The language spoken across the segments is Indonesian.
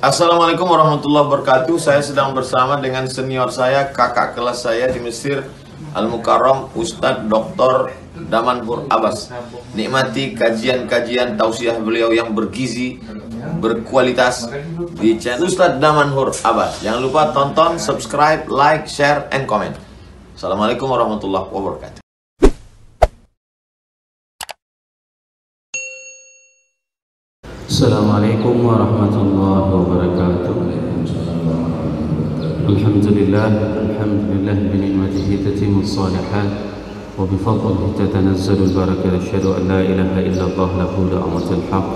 Assalamualaikum warahmatullahi wabarakatuh. Saya sedang bersama dengan senior saya, kakak kelas saya di Mesir, Al-Mukarram, Ustadz Dr. Damanhur Abbas. Nikmati kajian-kajian tausiah beliau yang bergizi, berkualitas di channel Ustadz Damanhur Abbas. Jangan lupa tonton, subscribe, like, share, and comment. Assalamualaikum warahmatullahi wabarakatuh. Assalamualaikum warahmatullahi wabarakatuh. Alhamdulillah bi ni'matihi tatimmus shalihat wa bi fadlihi tatanazzalul barakah. Asyhadu an la ilaha illallah lahu da'watul haqq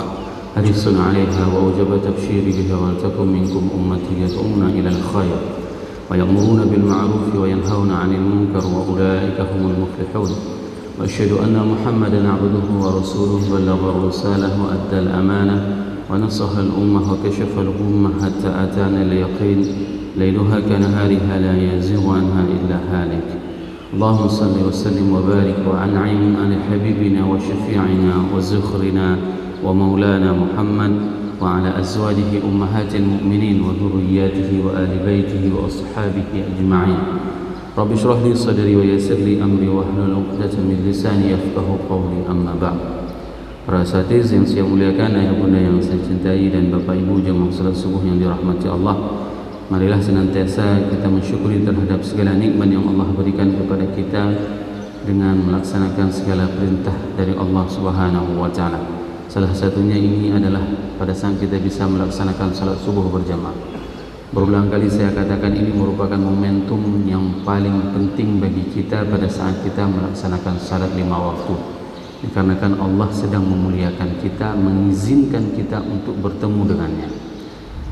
harisun 'alaiha wa wajaba tabsyiri biha wa takum minkum ummati yad'una ila al-khair wa ya'muruna bil ma'ruf wa yanhauna 'anil munkar wa ulaika humul muflihun. وأشهد أن محمدا عبده ورسوله بلغ الرسالة وأدى الأمانة ونصح الأمة وكشف الغمة حتى أتانا اليقين ليلها كنهارها لا يزيغ عنها إلا هالك. اللهم صل وسلم وبارك وأنعم على حبيبنا وشفيعنا وزخرنا ومولانا محمد وعلى أزواجه أمهات المؤمنين وذرياته وآل بيته وأصحابه أجمعين. Rabbi shrah li sadri wa yassir li amri wahlul 'uqdatam min lisani yafqahu qawli, amma ba'd. Para asatiz yang saya muliakan, ayah bunda yang saya cintai, dan bapak ibu jemaah salat subuh yang dirahmati Allah, marilah senantiasa kita mensyukuri terhadap segala nikmat yang Allah berikan kepada kita dengan melaksanakan segala perintah dari Allah Subhanahu wa taala. Salah satunya ini adalah pada saat kita bisa melaksanakan salat subuh berjamaah. Berulang kali saya katakan ini merupakan momentum yang paling penting bagi kita pada saat kita melaksanakan salat 5 waktu. Dikarenakan Allah sedang memuliakan kita, mengizinkan kita untuk bertemu dengannya.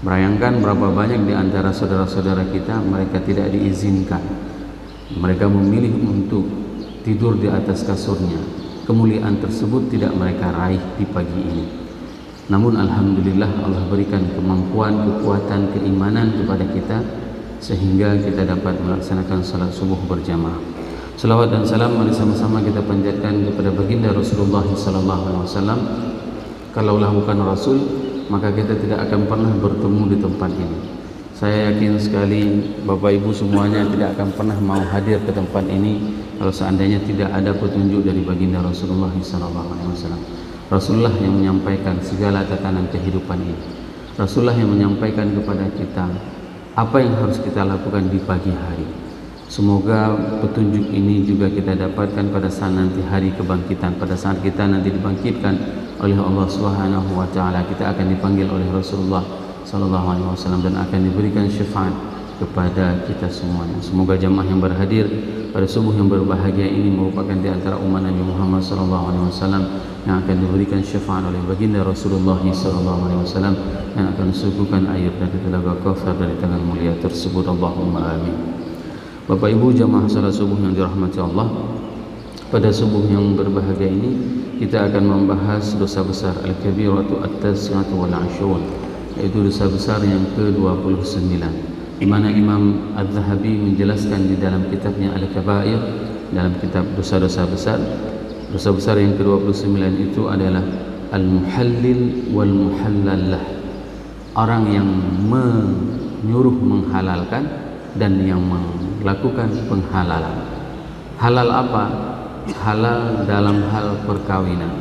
Bayangkan berapa banyak di antara saudara-saudara kita mereka tidak diizinkan. Mereka memilih untuk tidur di atas kasurnya. Kemuliaan tersebut tidak mereka raih di pagi ini. Namun alhamdulillah Allah berikan kemampuan, kekuatan, keimanan kepada kita sehingga kita dapat melaksanakan salat subuh berjamaah. Salawat dan salam mari sama-sama kita panjatkan kepada baginda Rasulullah SAW. Kalaulah bukan Rasul, maka kita tidak akan pernah bertemu di tempat ini. Saya yakin sekali Bapak Ibu semuanya tidak akan pernah mau hadir ke tempat ini kalau seandainya tidak ada petunjuk dari baginda Rasulullah SAW. Rasulullah yang menyampaikan segala tatanan kehidupan ini. Rasulullah yang menyampaikan kepada kita apa yang harus kita lakukan di pagi hari. Semoga petunjuk ini juga kita dapatkan pada saat nanti hari kebangkitan. Pada saat kita nanti dibangkitkan oleh Allah Subhanahu wa taala, kita akan dipanggil oleh Rasulullah sallallahu alaihi wasallam dan akan diberikan syafaat kepada kita semuanya. Semoga jamaah yang berhadir pada subuh yang berbahagia ini merupakan di antara umat Nabi Muhammad sallallahu alaihi wasallam yang akan diberikan syafaat oleh baginda Rasulullah sallallahu alaihi wasallam, yang akan disuguhkan air dari telaga Kautsar dari tangan mulia tersebut. Allahumma amin. Bapak Ibu jamaah salat subuh yang dirahmati Allah, pada subuh yang berbahagia ini kita akan membahas dosa besar al-kabiratu at-tasi'atu wal 'ashrun, yaitu dosa besar yang ke-29, di mana Imam Az-Zahabi menjelaskan di dalam kitabnya Al-Kabair, dalam kitab dosa-dosa besar. Dosa besar yang ke-29 itu adalah al-muhallil wal muhallallah, orang yang menyuruh menghalalkan dan yang melakukan penghalalan. Halal apa? Halal dalam hal perkawinan.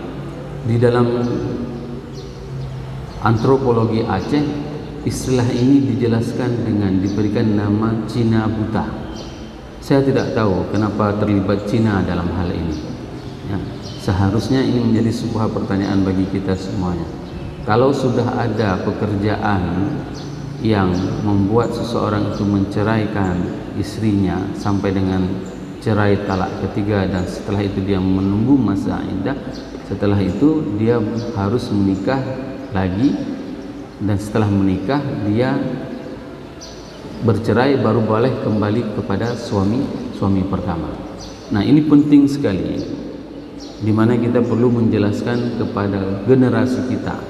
Di dalam antropologi Aceh, istilah ini dijelaskan dengan diberikan nama Cina buta. Saya tidak tahu kenapa terlibat Cina dalam hal ini. Ya, seharusnya ini menjadi sebuah pertanyaan bagi kita semuanya. Kalau sudah ada pekerjaan yang membuat seseorang itu menceraikan istrinya sampai dengan cerai talak ketiga, dan setelah itu dia menunggu masa iddah, setelah itu dia harus menikah lagi, dan setelah menikah dia bercerai baru boleh kembali kepada suami pertama. Nah, ini penting sekali, di mana kita perlu menjelaskan kepada generasi kita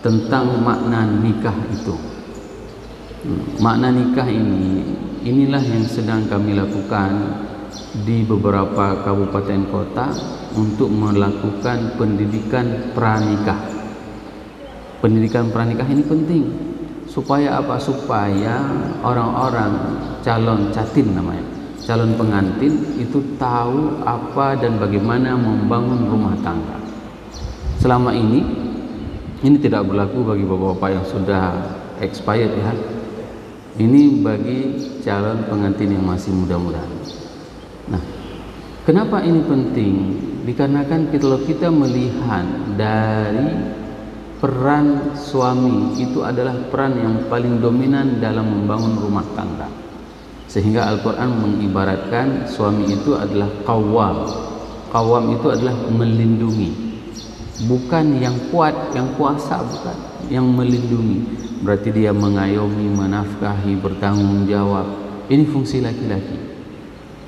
tentang makna nikah itu. Makna nikah inilah yang sedang kami lakukan di beberapa kabupaten kota untuk melakukan pendidikan pranikah. Pendidikan pranikah ini penting supaya apa? Supaya orang-orang calon catin namanya, calon pengantin itu tahu apa dan bagaimana membangun rumah tangga. Selama ini tidak berlaku bagi bapak-bapak yang sudah expired ya. Ini bagi calon pengantin yang masih muda-muda. Nah, kenapa ini penting? Dikarenakan kalau kita melihat dari peran suami itu adalah peran yang paling dominan dalam membangun rumah tangga. Sehingga Al-Quran mengibaratkan suami itu adalah qawwam. Qawwam itu adalah melindungi. Bukan yang kuat, yang kuasa, bukan. Yang melindungi. Berarti dia mengayomi, menafkahi, bertanggung jawab. Ini fungsi laki-laki.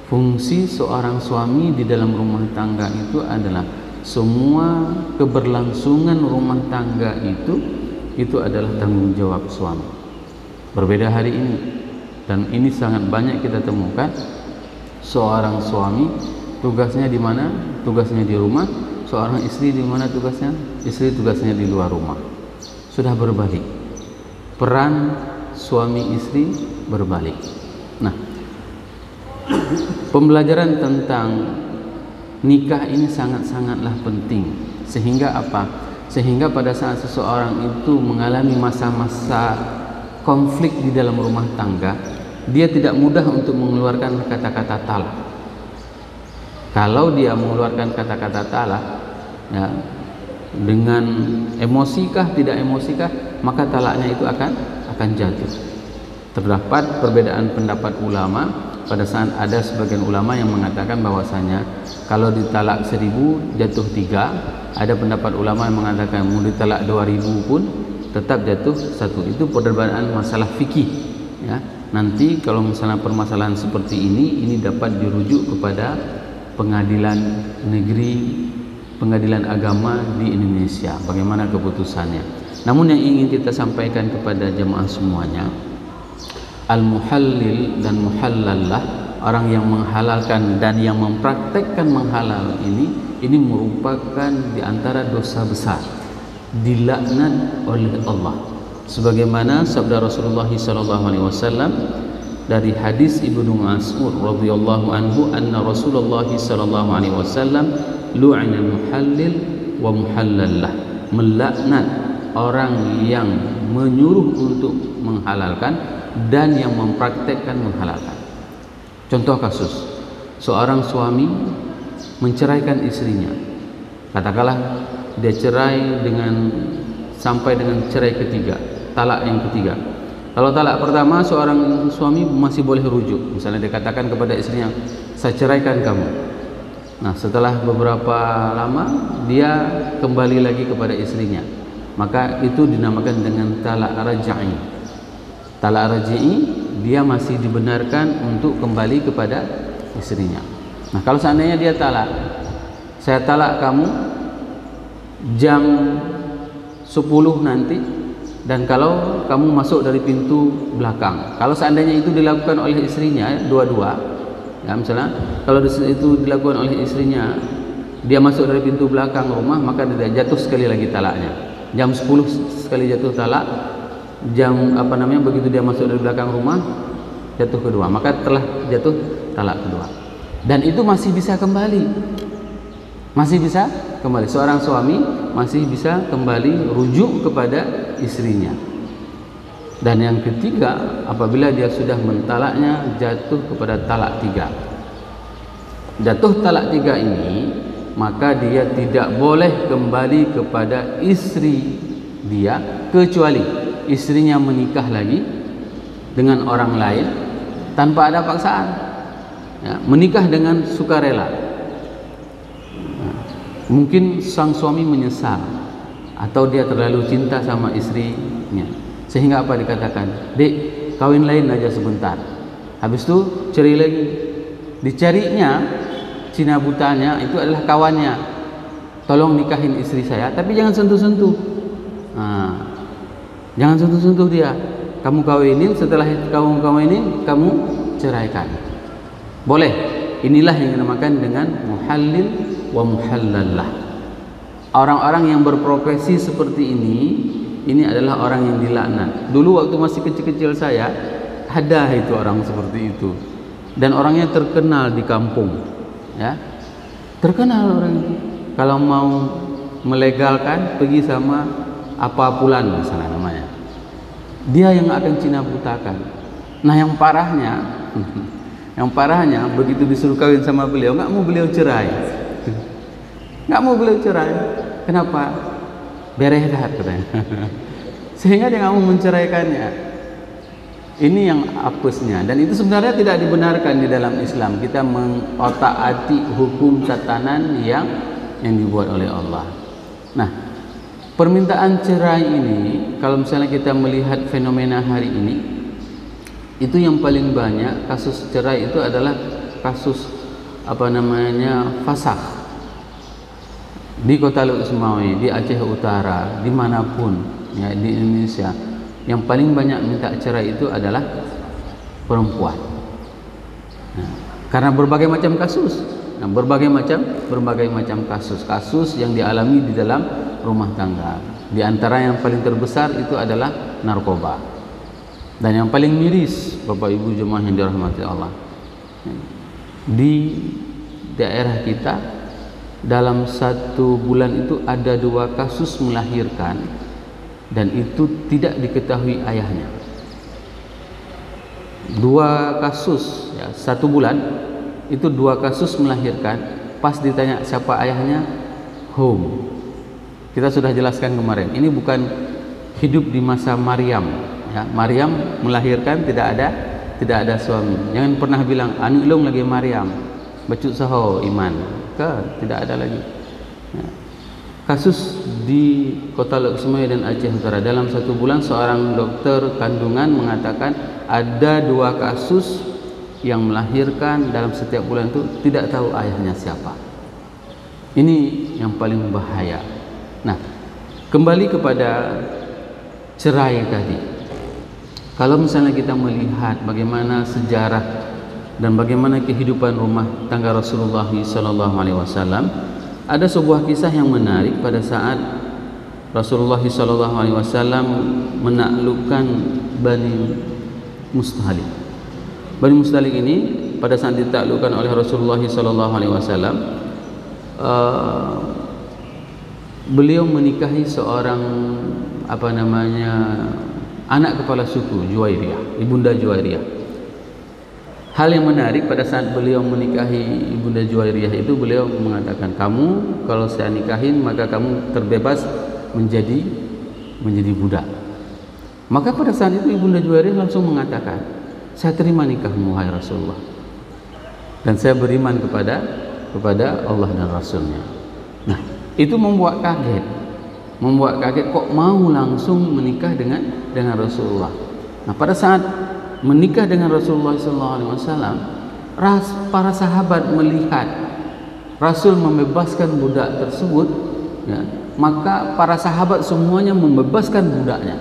Fungsi seorang suami di dalam rumah tangga itu adalah semua keberlangsungan rumah tangga itu adalah tanggung jawab suami. Berbeda hari ini, dan ini sangat banyak kita temukan. Seorang suami tugasnya di mana? Tugasnya di rumah. Seorang istri di mana tugasnya? Istri tugasnya di luar rumah. Sudah berbalik. Peran suami istri berbalik. Nah, pembelajaran tentang nikah ini sangat-sangatlah penting. Sehingga apa? Sehingga pada saat seseorang itu mengalami masa-masa konflik di dalam rumah tangga, dia tidak mudah untuk mengeluarkan kata-kata talak. Kalau dia mengeluarkan kata-kata talak ya, dengan emosikah tidak emosikah, maka talaknya itu akan jatuh. Terdapat perbedaan pendapat ulama. Pada saat ada sebagian ulama yang mengatakan bahwasanya kalau ditalak 1000 jatuh 3, ada pendapat ulama yang mengatakan mau ditalak 2000 pun tetap jatuh 1. Itu perbedaan masalah fikih ya. Nanti kalau misalnya permasalahan seperti ini dapat dirujuk kepada pengadilan negeri, pengadilan agama di Indonesia, bagaimana keputusannya. Namun yang ingin kita sampaikan kepada jemaah semuanya, al-muhallil dan muhallallah, orang yang menghalalkan dan yang mempraktekkan menghalal ini merupakan di antara dosa besar, dilaknat oleh Allah. Sebagaimana sabda Rasulullah SAW dari hadis Ibnu Mas'ud radhiyallahu anhu, anna Rasulullah SAW lu'ina muhallil wa muhallallah, melaknat orang yang menyuruh untuk menghalalkan dan yang mempraktekkan menghalalkan. Contoh kasus, seorang suami menceraikan istrinya. Katakanlah dia cerai sampai dengan cerai ketiga, talak yang ketiga. Kalau talak pertama, seorang suami masih boleh rujuk. Misalnya dia katakan kepada istrinya, saya ceraikan kamu. Nah, setelah beberapa lama dia kembali lagi kepada istrinya, maka itu dinamakan dengan talak raj'i. Talak raj'i, dia masih dibenarkan untuk kembali kepada istrinya. Nah, kalau seandainya dia talak, saya talak kamu jam 10 nanti, dan kalau kamu masuk dari pintu belakang. Kalau seandainya itu dilakukan oleh istrinya dua-dua ya, misalnya kalau itu dilakukan oleh istrinya, dia masuk dari pintu belakang rumah, maka dia jatuh sekali lagi talaknya. Jam 10 sekali jatuh talak, begitu dia masuk dari belakang rumah jatuh kedua, maka telah jatuh talak kedua. Dan itu masih bisa kembali. Masih bisa kembali. Seorang suami masih bisa kembali rujuk kepada istrinya. Dan yang ketiga, apabila dia sudah mentalaknya, jatuh kepada talak 3. Jatuh talak 3 ini, maka dia tidak boleh kembali kepada istri dia, kecuali istrinya menikah lagi dengan orang lain tanpa ada paksaan ya, menikah dengan sukarela. Mungkin sang suami menyesal atau dia terlalu cinta sama istrinya, sehingga apa dikatakan, dek kawin lain aja sebentar, habis itu cerai lagi. Dicarinya Cina butanya itu adalah kawannya, tolong nikahin istri saya tapi jangan sentuh-sentuh. Nah, jangan sentuh-sentuh dia, kamu kawinin, setelah kamu kawinin kamu ceraikan. Boleh. Inilah yang dinamakan dengan muhallil wa muhallallah. Orang-orang yang berprofesi seperti ini ini adalah orang yang dilaknat. Dulu waktu masih kecil-kecil saya ada itu orang seperti itu, dan orangnya terkenal di kampung, ya, terkenal orang itu. Kalau mau melegalkan pergi sama apa Pulan misalnya namanya, dia yang akan Cina butakan. Nah yang parahnya begitu disuruh kawin sama beliau, nggak mau beliau cerai. Kenapa? Berehat katanya. Sehingga dia nggak mau menceraikannya. Ini yang apesnya, dan itu sebenarnya tidak dibenarkan di dalam Islam. Kita mengotak-atik hukum tatanan yang dibuat oleh Allah. Nah, permintaan cerai ini, kalau misalnya kita melihat fenomena hari ini, itu yang paling banyak kasus cerai itu adalah kasus fasakh. Di Kota Luk Ismawi, di Aceh Utara, dimanapun ya di Indonesia, yang paling banyak minta cerai itu adalah perempuan. Nah, karena berbagai macam kasus, berbagai macam kasus yang dialami di dalam rumah tangga. Di antara yang paling terbesar itu adalah narkoba, dan yang paling miris, Bapak Ibu jemaah yang dirahmati Allah, di daerah kita dalam 1 bulan itu ada 2 kasus melahirkan, dan itu tidak diketahui ayahnya. 2 kasus ya, 1 bulan itu 2 kasus melahirkan. Pas ditanya siapa ayahnya, home. Kita sudah jelaskan kemarin, ini bukan hidup di masa Maryam ya. Maryam melahirkan tidak ada suami. Jangan pernah bilang anu ilung lagi Maryam bacut saho iman tidak ada lagi ya. Kasus di Kota Luk Ismawi dan Aceh Utara, dalam 1 bulan seorang dokter kandungan mengatakan ada 2 kasus yang melahirkan dalam setiap bulan itu tidak tahu ayahnya siapa. Ini yang paling bahaya. Nah, kembali kepada cerai tadi. Kalau misalnya kita melihat bagaimana sejarah dan bagaimana kehidupan rumah tangga Rasulullah SAW, ada sebuah kisah yang menarik pada saat Rasulullah SAW menaklukkan Bani Mustalik. Bani Mustalik ini pada saat ditaklukkan oleh Rasulullah SAW, beliau menikahi seorang anak kepala suku Juwairiyah, Ibunda Juwairiyah. Hal yang menarik, pada saat beliau menikahi Ibunda Juwairiyah itu, beliau mengatakan, kamu kalau saya nikahin maka kamu terbebas menjadi budak. Maka pada saat itu Ibunda Juwairiyah langsung mengatakan, saya terima nikahmu wahai Rasulullah, dan saya beriman kepada Allah dan Rasulnya. Nah, itu membuat kaget kok mau langsung menikah dengan Rasulullah. Nah, pada saat menikah dengan Rasulullah SAW, para sahabat melihat Rasul membebaskan budak tersebut ya, maka para sahabat semuanya membebaskan budaknya.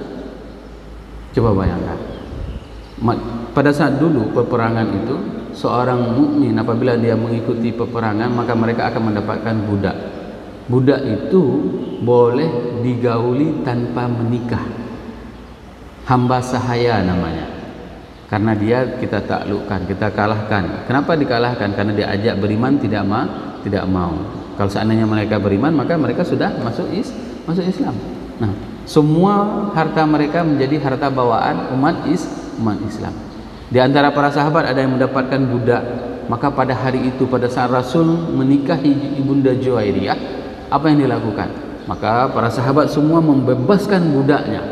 Coba bayangkan, pada saat dulu peperangan itu, seorang mukmin apabila dia mengikuti peperangan maka mereka akan mendapatkan budak. Budak itu boleh digauli tanpa menikah, hamba sahaya namanya. Karena dia kita taklukkan, kita kalahkan. Kenapa dikalahkan? Karena dia ajak beriman tidak mau. Kalau seandainya mereka beriman maka mereka sudah masuk Islam. Nah, semua harta mereka menjadi harta bawaan umat Islam. Di antara para sahabat ada yang mendapatkan budak. Maka pada hari itu, pada saat Rasul menikahi Ibunda Juwairiyah, apa yang dilakukan? Maka para sahabat semua membebaskan budaknya.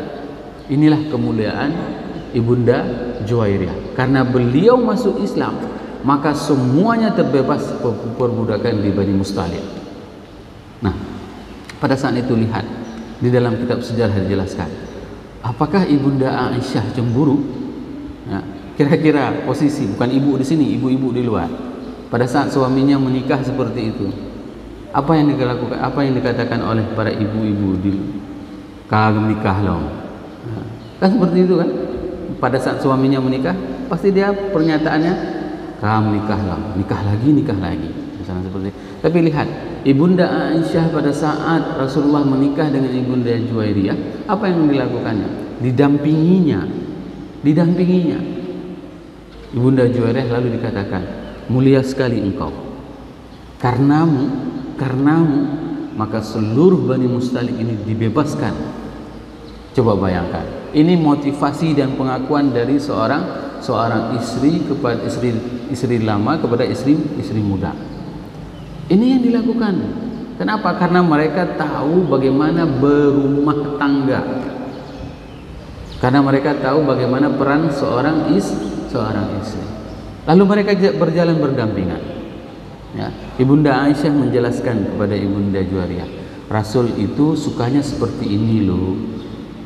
Inilah kemuliaan Ibunda Juwairiyah. Karena beliau masuk Islam, maka semuanya terbebas perbudakan di Bani Mustalik. Nah, pada saat itu lihat di dalam kitab sejarah dijelaskan, apakah Ibunda Aisyah cemburu? Ya, kira-kira posisi, bukan ibu di sini, ibu-ibu di luar. Pada saat suaminya menikah seperti itu, apa yang dilakukan? Apa yang dikatakan oleh para ibu-ibu di kagem nikah loh? Kan seperti itu kan? Pada saat suaminya menikah, pasti dia pernyataannya, kamu nikah lagi. wasallam seperti itu. Tapi lihat, Ibunda Aisyah pada saat Rasulullah menikah dengan Ibunda Juwairiyah, apa yang dilakukannya? Didampinginya. Ibunda Juwairiyah lalu dikatakan, mulia sekali engkau. Karenamu, maka seluruh Bani Mustalik ini dibebaskan. Coba bayangkan, ini motivasi dan pengakuan dari seorang istri kepada istri lama kepada istri muda. Ini yang dilakukan. Kenapa? Karena mereka tahu bagaimana berumah tangga. Karena mereka tahu bagaimana peran seorang istri. Lalu mereka berjalan berdampingan. Ya, Ibunda Aisyah menjelaskan kepada Ibunda Juwairiyah, Rasul itu sukanya seperti ini loh.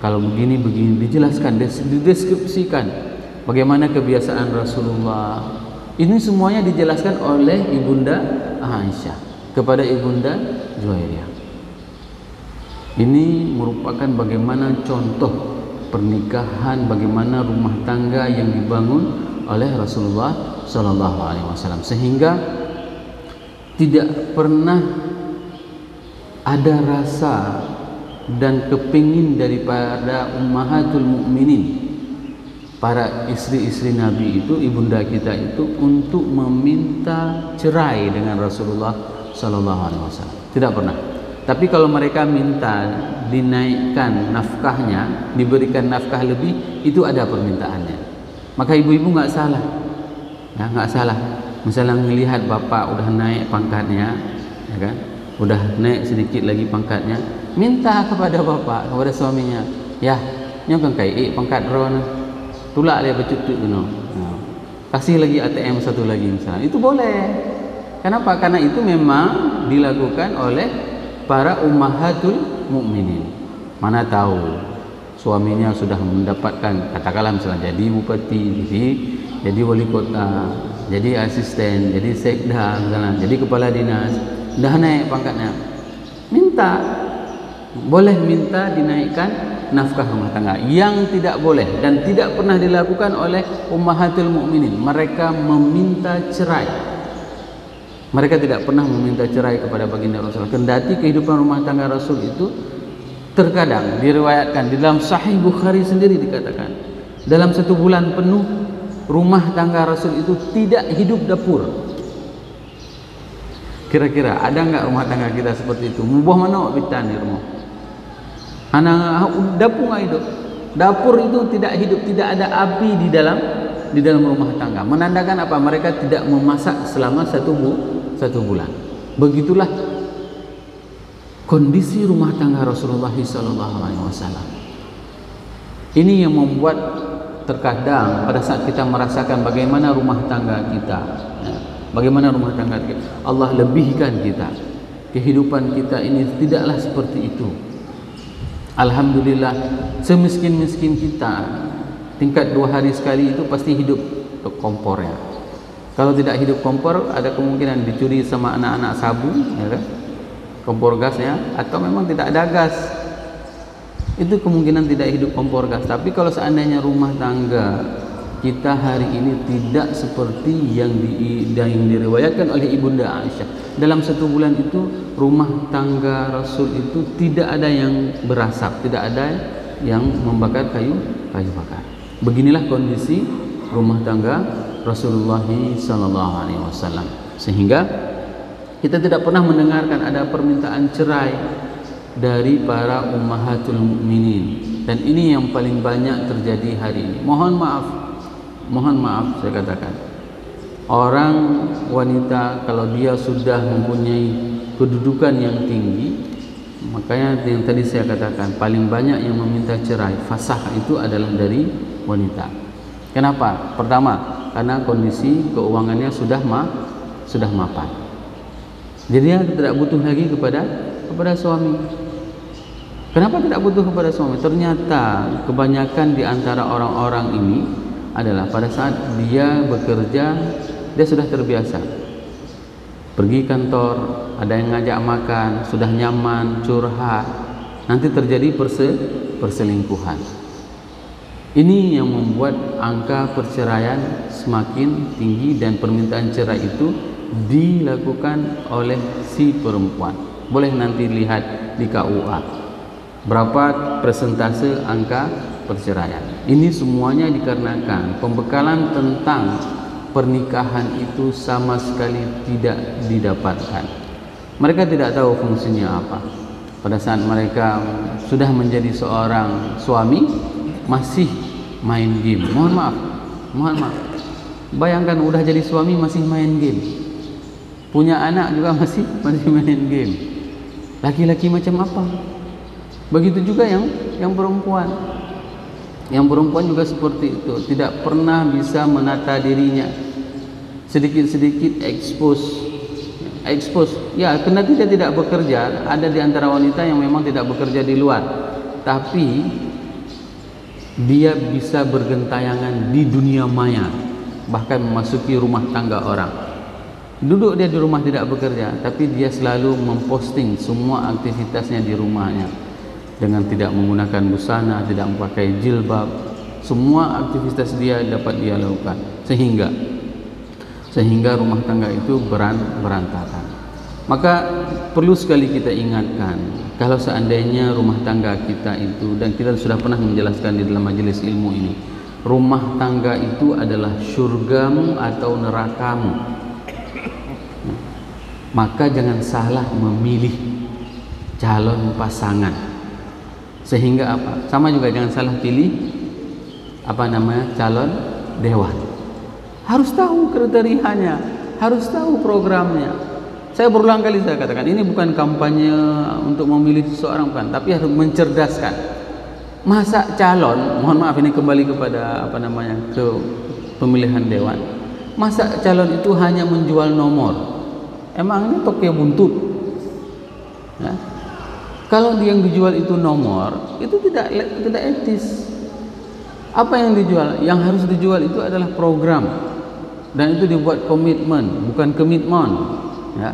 Kalau begini dijelaskan, dideskripsikan bagaimana kebiasaan Rasulullah. Ini semuanya dijelaskan oleh Ibunda Aisyah kepada Ibunda Juwairiyah. Ini merupakan bagaimana contoh pernikahan, bagaimana rumah tangga yang dibangun oleh Rasulullah Shallallahu Alaihi Wasallam, sehingga tidak pernah ada rasa dan kepingin daripada ummahatul mukminin, para istri-istri Nabi itu, ibunda kita itu, untuk meminta cerai dengan Rasulullah Shallallahu Alaihi Wasallam. Tidak pernah. Tapi kalau mereka minta dinaikkan nafkahnya, diberikan nafkah lebih, itu ada permintaannya. Maka ibu-ibu nggak salah, ya, nggak salah. Misalnya melihat bapak udah naik pangkatnya, ya kan, udah naik sedikit lagi pangkatnya, minta kepada bapak, kepada suaminya, ya, nyokang kai pangkat ron, tulak dia bercutuk no, kasih lagi ATM satu lagi misalnya, itu boleh. Kenapa? Karena itu memang dilakukan oleh para ummahatul mukminin. Mana tahu suaminya sudah mendapatkan, katakanlah misalnya jadi bupati, jadi wali kota, jadi asisten, jadi sekda, misalnya, jadi kepala dinas, dah naik pangkatnya, boleh minta dinaikkan nafkah rumah tangga. Yang tidak boleh dan tidak pernah dilakukan oleh ummahatul mukminin, mereka meminta cerai. Mereka tidak pernah meminta cerai kepada baginda Rasul. Kendati kehidupan rumah tangga Rasul itu terkadang diriwayatkan di dalam Sahih Bukhari sendiri dikatakan, dalam 1 bulan penuh rumah tangga Rasul itu tidak hidup dapur. Kira-kira ada enggak rumah tangga kita seperti itu? Mubah mana bitan di rumah? Anak dapur enggak hidup. Dapur itu tidak hidup, tidak ada api di dalam rumah tangga. Menandakan apa? Mereka tidak memasak selama satu bulan. Begitulah kondisi rumah tangga Rasulullah SAW. Ini yang membuat terkadang pada saat kita merasakan bagaimana rumah tangga kita, ya, bagaimana rumah tangga kita, Allah lebihkan kita, kehidupan kita ini tidaklah seperti itu. Alhamdulillah, semiskin-miskin kita, tingkat 2 hari sekali itu pasti hidup kompornya. Kalau tidak hidup kompor, ada kemungkinan dicuri sama anak-anak sabu, ya kan? Kompor gasnya, atau memang tidak ada gas, itu kemungkinan tidak hidup kompor gas. Tapi kalau seandainya rumah tangga kita hari ini tidak seperti yang diriwayatkan oleh Ibunda Aisyah, dalam 1 bulan itu rumah tangga Rasul itu tidak ada yang berasap, tidak ada yang membakar kayu bakar. Beginilah kondisi rumah tangga Rasulullah SAW, sehingga kita tidak pernah mendengarkan ada permintaan cerai dari para ummahatul mukminin, dan ini yang paling banyak terjadi hari ini. Mohon maaf saya katakan, orang wanita kalau dia sudah mempunyai kedudukan yang tinggi, makanya yang tadi saya katakan paling banyak yang meminta cerai, fasakh itu adalah dari wanita. Kenapa? Pertama, karena kondisi keuangannya sudah mapan. Jadi dia tidak butuh lagi kepada suami. Kenapa tidak butuh kepada suami? Ternyata kebanyakan di antara orang-orang ini adalah pada saat dia bekerja, dia sudah terbiasa. Pergi kantor, ada yang ngajak makan, sudah nyaman, curhat. Nanti terjadi perselingkuhan. Ini yang membuat angka perceraian semakin tinggi dan permintaan cerai itu dilakukan oleh si perempuan. Boleh nanti lihat di KUA berapa persentase angka perceraian. Ini semuanya dikarenakan pembekalan tentang pernikahan itu sama sekali tidak didapatkan. Mereka tidak tahu fungsinya apa. Pada saat mereka sudah menjadi seorang suami, masih main game. Mohon maaf. Bayangkan udah jadi suami masih main game. Punya anak juga masih main game. Laki-laki macam apa? Begitu juga yang perempuan. Yang perempuan juga seperti itu, tidak pernah bisa menata dirinya. Sedikit-sedikit expose. Ya, karena dia tidak bekerja. Ada di antara wanita yang memang tidak bekerja di luar, tapi dia bisa bergentayangan di dunia maya, bahkan memasuki rumah tangga orang. Duduk dia di rumah tidak bekerja, tapi dia selalu memposting semua aktivitasnya di rumahnya dengan tidak menggunakan busana, tidak memakai jilbab. Semua aktivitas dia dapat dia lakukan, sehingga rumah tangga itu berantakan. Maka perlu sekali kita ingatkan, kalau seandainya rumah tangga kita itu, dan kita sudah pernah menjelaskan di dalam majelis ilmu ini, rumah tangga itu adalah surgamu atau nerakamu. Maka jangan salah memilih calon pasangan. Sehingga apa? Sama juga jangan salah pilih calon dewan. Harus tahu kriterianya, harus tahu programnya. Saya berulang kali saya katakan, ini bukan kampanye untuk memilih seseorang, bukan, tapi harus mencerdaskan. Masa calon, mohon maaf ini kembali kepada ke pemilihan dewan. Masa calon itu hanya menjual nomor? Emang ini toko buntut? Ya. Kalau yang dijual itu nomor, itu tidak etis. Apa yang dijual? Yang harus dijual itu adalah program, dan itu dibuat komitmen, bukan komitmen. Ya.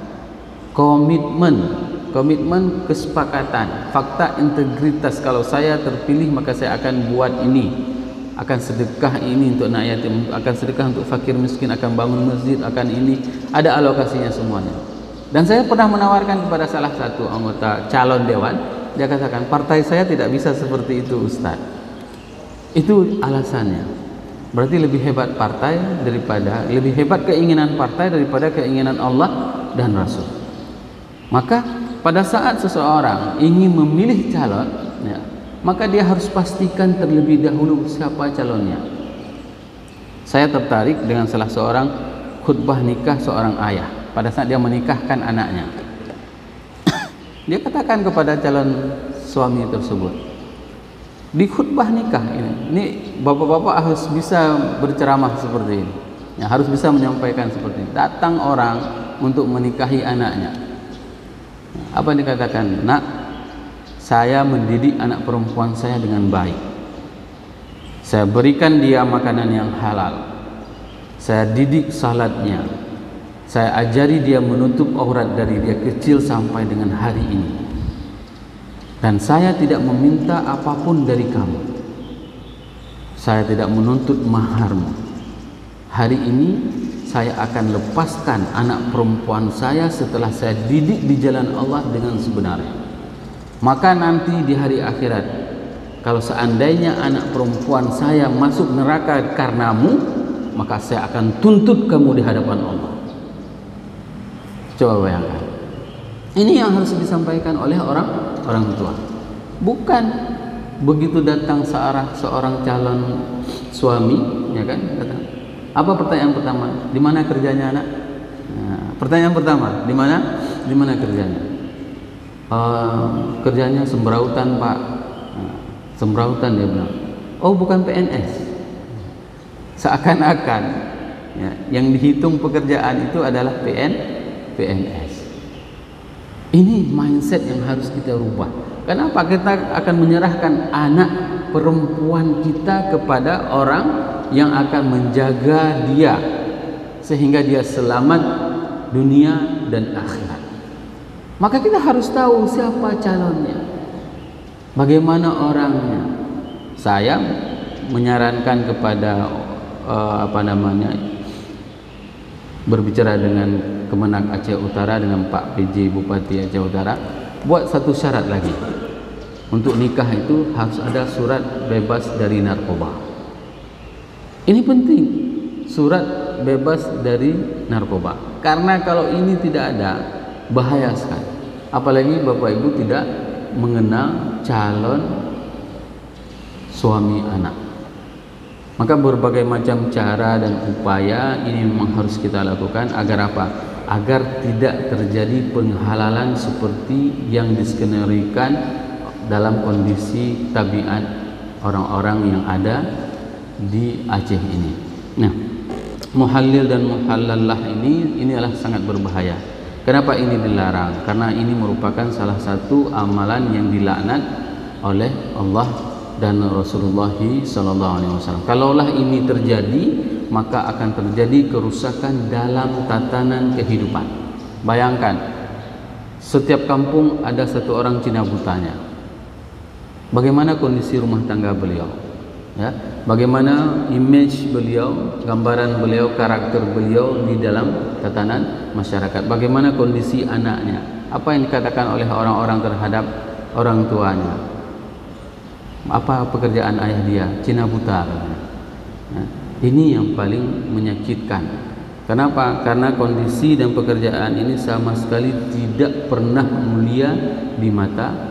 Komitmen kesepakatan, fakta integritas. Kalau saya terpilih maka saya akan buat ini, akan sedekah ini untuk anak yatim, akan sedekah untuk fakir miskin, akan bangun masjid, akan ini, ada alokasinya semuanya. Dan saya pernah menawarkan kepada salah satu anggota calon dewan, dia katakan, partai saya tidak bisa seperti itu Ustaz. Itu alasannya. Berarti lebih hebat lebih hebat keinginan partai daripada keinginan Allah dan Rasul. Maka pada saat seseorang ingin memilih calon, ya, maka dia harus pastikan terlebih dahulu siapa calonnya. Saya tertarik dengan salah seorang khutbah nikah seorang ayah pada saat dia menikahkan anaknya. Dia katakan kepada calon suami tersebut, di khutbah nikah ini bapak-bapak harus bisa berceramah seperti ini, ya, harus bisa menyampaikan seperti ini. Datang orang untuk menikahi anaknya, apa yang dikatakan? Nak, saya mendidik anak perempuan saya dengan baik. Saya berikan dia makanan yang halal. Saya didik salatnya. Saya ajari dia menutup aurat dari dia kecil sampai dengan hari ini. Dan saya tidak meminta apapun dari kamu. Saya tidak menuntut maharmu. Hari ini saya akan lepaskan anak perempuan saya setelah saya didik di jalan Allah dengan sebenarnya. Maka nanti di hari akhirat, kalau seandainya anak perempuan saya masuk neraka karenamu, maka saya akan tuntut kamu di hadapan Allah. Coba bayangkan. Ini yang harus disampaikan oleh orang tua. Bukan begitu datang seorang calon suami, ya kan? Apa pertanyaan pertama? Di mana kerjanya anak? Nah, pertanyaan pertama, di mana kerjanya? Kerjanya sembrautan Pak. Nah, sembrautan dia bilang. Oh, bukan PNS. Seakan-akan ya, yang dihitung pekerjaan itu adalah PNS. Ini mindset yang harus kita rubah. Kenapa kita akan menyerahkan anak perempuan kita kepada orang yang akan menjaga dia sehingga dia selamat dunia dan akhirat? Maka kita harus tahu siapa calonnya, bagaimana orangnya. Saya menyarankan kepada berbicara dengan Kemenak Aceh Utara, dengan Pak PJ Bupati Aceh Utara, buat satu syarat lagi. Untuk nikah itu harus ada surat bebas dari narkoba. Ini penting, surat bebas dari narkoba. Karena kalau ini tidak ada, bahaya sekali. Apalagi Bapak Ibu tidak mengenal calon suami anak. Maka berbagai macam cara dan upaya ini memang harus kita lakukan agar apa? Agar tidak terjadi penghalalan seperti yang diskenarikan dalam kondisi tabiat orang-orang yang ada di Aceh ini. Nah, muhallil dan muhallallah ini adalah sangat berbahaya. Kenapa ini dilarang? Karena ini merupakan salah satu amalan yang dilaknat oleh Allah dan Rasulullah SAW. Kalaulah ini terjadi, maka akan terjadi kerusakan dalam tatanan kehidupan. Bayangkan, setiap kampung ada satu orang Cina butanya. Bagaimana kondisi rumah tangga beliau? Ya, bagaimana image beliau, gambaran beliau, karakter beliau di dalam tatanan masyarakat? Bagaimana kondisi anaknya? Apa yang dikatakan oleh orang-orang terhadap orang tuanya? Apa pekerjaan ayah dia? Cina buta. Ya, ini yang paling menyakitkan. Kenapa? Karena kondisi dan pekerjaan ini sama sekali tidak pernah mulia di mata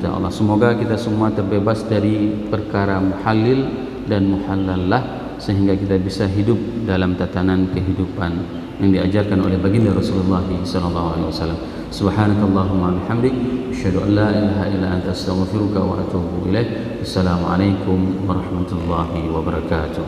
Allah. Semoga kita semua terbebas dari perkara muhallil dan muhallallah, sehingga kita bisa hidup dalam tatanan kehidupan yang diajarkan oleh baginda Rasulullah SAW. Subhanakallahumma bihamdik, asyhadu an la ilaha illa anta, astaghfiruka wa atubu ilaik. Assalamualaikum warahmatullahi wabarakatuh.